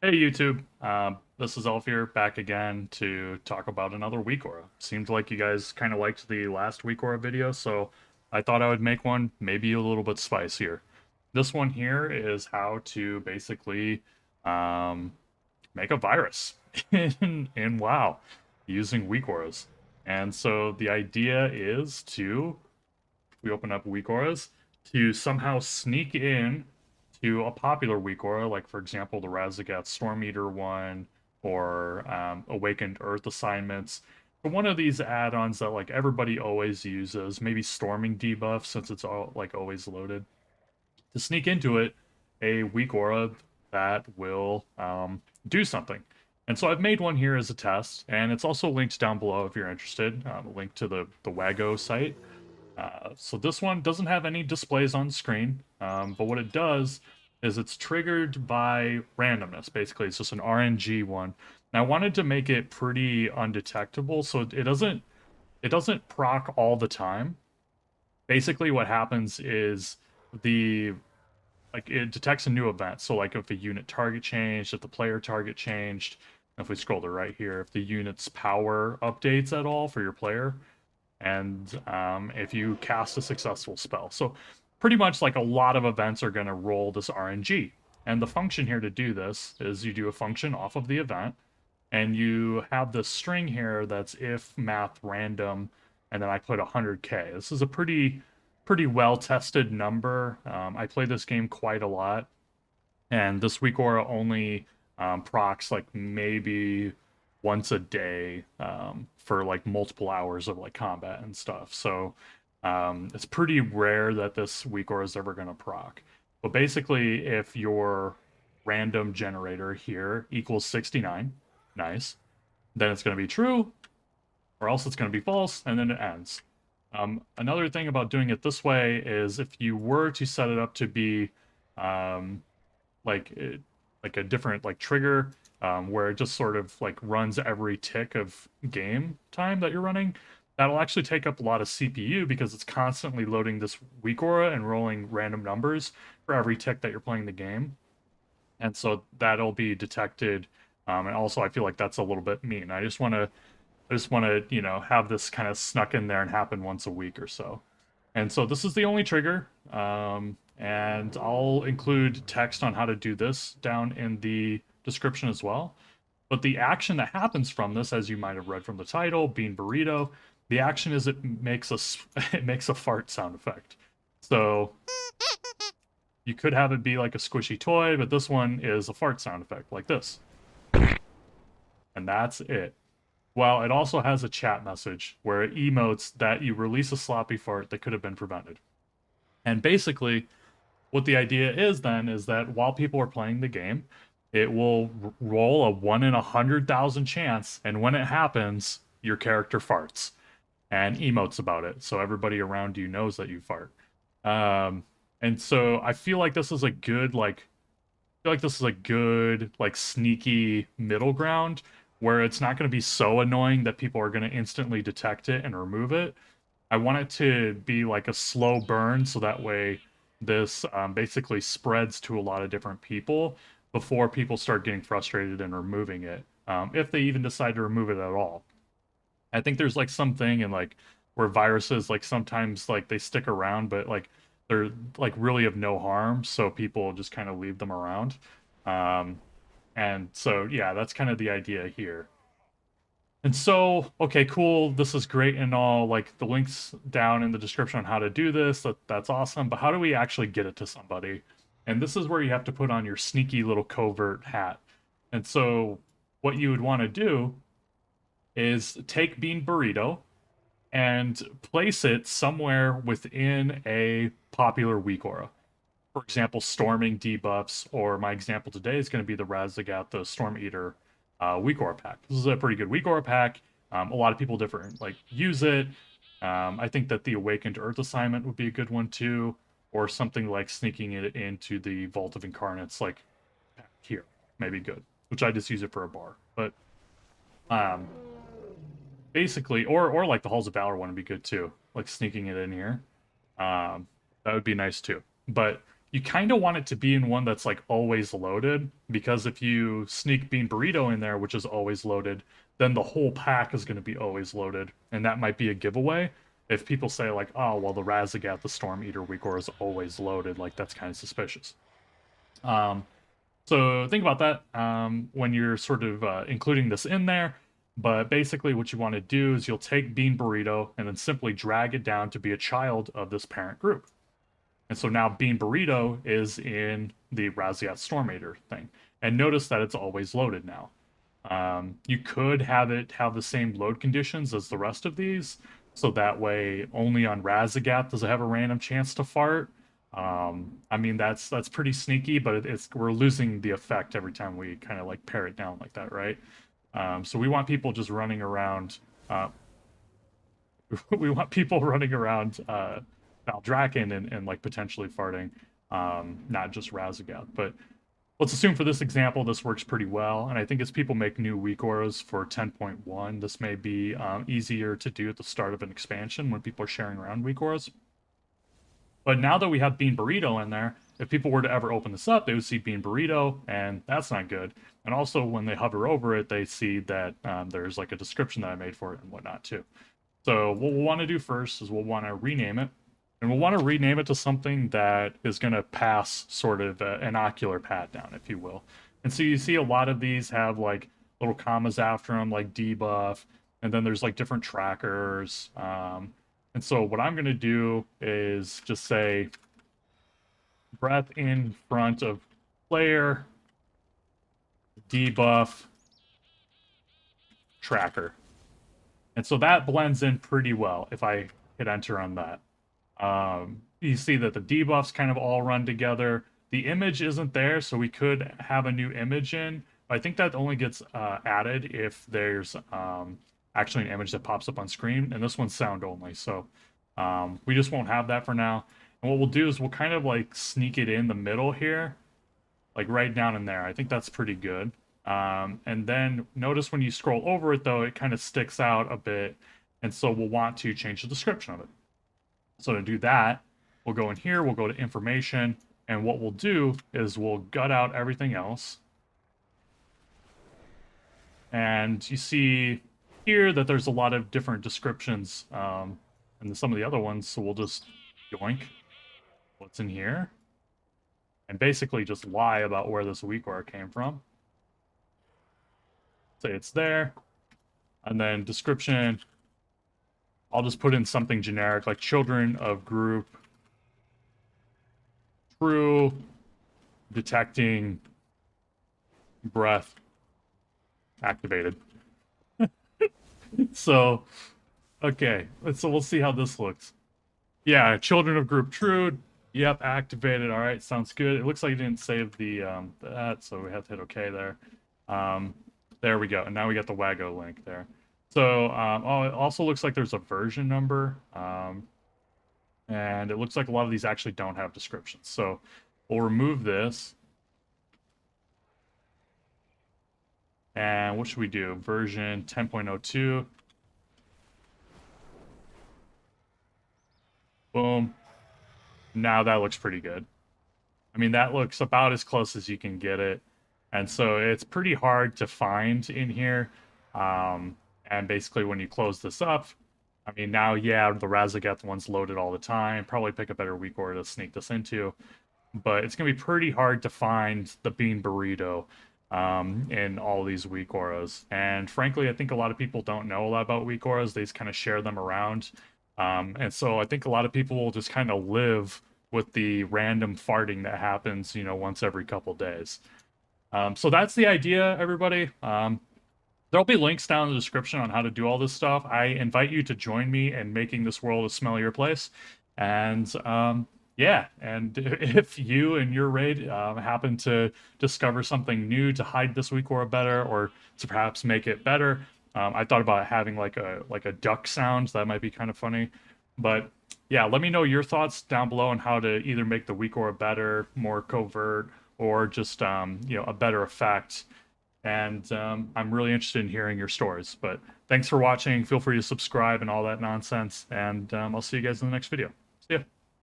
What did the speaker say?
Hey YouTube, this is Elfyr back again to talk about another WeakAura. Seemed like you guys kind of liked the last WeakAura video, so I thought I would make one maybe a little bit spicier. This one here is how to basically um, make a virus in WoW using WeakAuras. And so the idea is to we open up weak auras to somehow sneak in to a popular weak aura, like for example the Razagath Storm Eater one or Awakened Earth assignments. But one of these add-ons that like everybody always uses, maybe Storming debuff since it's all like always loaded, to sneak into it a weak aura that will do something. And so I've made one here as a test, and it's also linked down below if you're interested. A link to the Wago site. So this one doesn't have any displays on screen, but what it does is it's triggered by randomness. Basically, it's just an RNG one. And I wanted to make it pretty undetectable, so it doesn't proc all the time. Basically, what happens is the like it detects a new event. So like if a unit target changed, if the player target changed, if we scroll to right here, if the unit's power updates at all for your player, and if you cast a successful spell. So pretty much like a lot of events are going to roll this RNG. And the function here to do this is you do a function off of the event, and you have this string here that's if math random, and then I put 100k. This is a pretty well tested number. I play this game quite a lot, and this weak aura only procs like maybe once a day for like multiple hours of like combat and stuff. So it's pretty rare that this weak aura is ever going to proc. But basically, if your random generator here equals 69, nice, then it's going to be true, or else it's going to be false, and then it ends. Another thing about doing it this way is if you were to set it up to be um, like like a different like trigger where it just sort of like runs every tick of game time that you're running. That'll actually take up a lot of CPU because it's constantly loading this weak aura and rolling random numbers for every tick that you're playing the game. And so that'll be detected. And also, I feel like that's a little bit mean. I just want to have this kind of snuck in there and happen once a week or so. And so this is the only trigger. And I'll include text on how to do this down in the description as well. But the action that happens from this, as you might have read from the title, BeanBurrito, the action is it makes a it makes a fart sound effect. So you could have it be like a squishy toy, but this one is a fart sound effect like this. And that's it. Well, it also has a chat message where it emotes that you release a sloppy fart that could have been prevented. And basically, what the idea is then is that while people are playing the game, it will roll a 1 in 100,000 chance, and when it happens, your character farts and emotes about it, so everybody around you knows that you fart. Um, and so I feel like this is a good like sneaky middle ground where it's not going to be so annoying that people are going to instantly detect it and remove it. I want it to be like a slow burn so that way this basically spreads to a lot of different people before people start getting frustrated and removing it, if they even decide to remove it at all. I think there's like something in like where viruses like sometimes like they stick around, but like they're like really of no harm, so people just kind of leave them around. Um, and so yeah, that's kind of the idea here. And so, okay, cool. This is great and all. Like the links down in the description on how to do this. That's awesome. But how do we actually get it to somebody? And this is where you have to put on your sneaky little covert hat. And so, what you would want to do is take BeanBurrito and place it somewhere within a popular weak aura. For example, storming debuffs, or my example today is going to be the Razagath, the Storm Eater weak aura pack. This is a pretty good weak aura pack. A lot of people different like use it. I think that the Awakened Earth assignment would be a good one too, or something like sneaking it into the Vault of Incarnates, like here, maybe good. Which I just use it for a bar, but um, basically, or like the Halls of Valor one would be good too, like sneaking it in here. That would be nice too. But you kind of want it to be in one that's like always loaded, because if you sneak BeanBurrito in there, which is always loaded, then the whole pack is going to be always loaded, and that might be a giveaway. If people say like, oh well, the Razagat the Storm Eater WeakAura is always loaded, like that's kind of suspicious. Um, so think about that when you're sort of including this in there. But basically, what you want to do is you'll take BeanBurrito and then simply drag it down to be a child of this parent group. And so now BeanBurrito is in the Raziat Stormator thing. And notice that it's always loaded now. You could have it have the same load conditions as the rest of these, so that way only on Razagat does it have a random chance to fart. I mean that's pretty sneaky, but we're losing the effect every time we kind of like pare it down like that, right? So we want people just running around. We want people running around Valdrakken and like potentially farting, not just Razagat. But let's assume for this example, this works pretty well. And I think as people make new WeakAuras for 10.1, this may be easier to do at the start of an expansion when people are sharing around WeakAuras. But now that we have BeanBurrito in there, if people were to ever open this up, they would see BeanBurrito, and that's not good. And also, when they hover over it, they see that there's like a description that I made for it and whatnot too. So what we'll want to do first is we'll want to rename it. And we'll want to rename it to something that is going to pass sort of an ocular pat down, if you will. And so you see a lot of these have like little commas after them, like debuff, and then there's like different trackers. And so what I'm going to do is just say breath in front of player debuff tracker. And so that blends in pretty well if I hit enter on that. You see that the debuffs kind of all run together. The image isn't there, so we could have a new image in. But I think that only gets added if there's actually an image that pops up on screen, and this one's sound only. So we just won't have that for now. And what we'll do is we'll kind of like sneak it in the middle here, like right down in there. I think that's pretty good. And then notice when you scroll over it, though, it kind of sticks out a bit. And so we'll want to change the description of it. So to do that, we'll go in here, we'll go to information, and what we'll do is we'll gut out everything else. And you see here that there's a lot of different descriptions in some of the other ones, so we'll just yoink what's in here and basically just lie about where this WeakAura came from. Say it's there, and then description, I'll just put in something generic like children of group true detecting breath activated. So, okay, so we'll see how this looks. Yeah, children of group true. Yep, activated. All right, sounds good. It looks like you didn't save the that, so we have to hit OK there. There we go, and now we got the Wago link there. So, oh, it also looks like there's a version number, and it looks like a lot of these actually don't have descriptions. So we'll remove this. And what should we do? Version 10.02. Boom. Now that looks pretty good. I mean, that looks about as close as you can get it. And so it's pretty hard to find in here. And basically when you close this up, I mean, now, yeah, the Razagat one's loaded all the time. Probably pick a better WeakAura to sneak this into. But it's going to be pretty hard to find the BeanBurrito in all these WeakAuras. And frankly, I think a lot of people don't know a lot about WeakAuras. They just kind of share them around. And so I think a lot of people will just kind of live with the random farting that happens, you know, once every couple days. So that's the idea, everybody. There'll be links down in the description on how to do all this stuff. I invite you to join me in making this world a smellier place. And yeah, and if you and your raid happen to discover something new to hide this WeakAura better, or to perhaps make it better, I thought about having like a duck sound. That might be kind of funny. But yeah, let me know your thoughts down below on how to either make the WeakAura better, more covert, or just you know, a better effect. And I'm really interested in hearing your stories. But thanks for watching. Feel free to subscribe and all that nonsense. And I'll see you guys in the next video. See ya.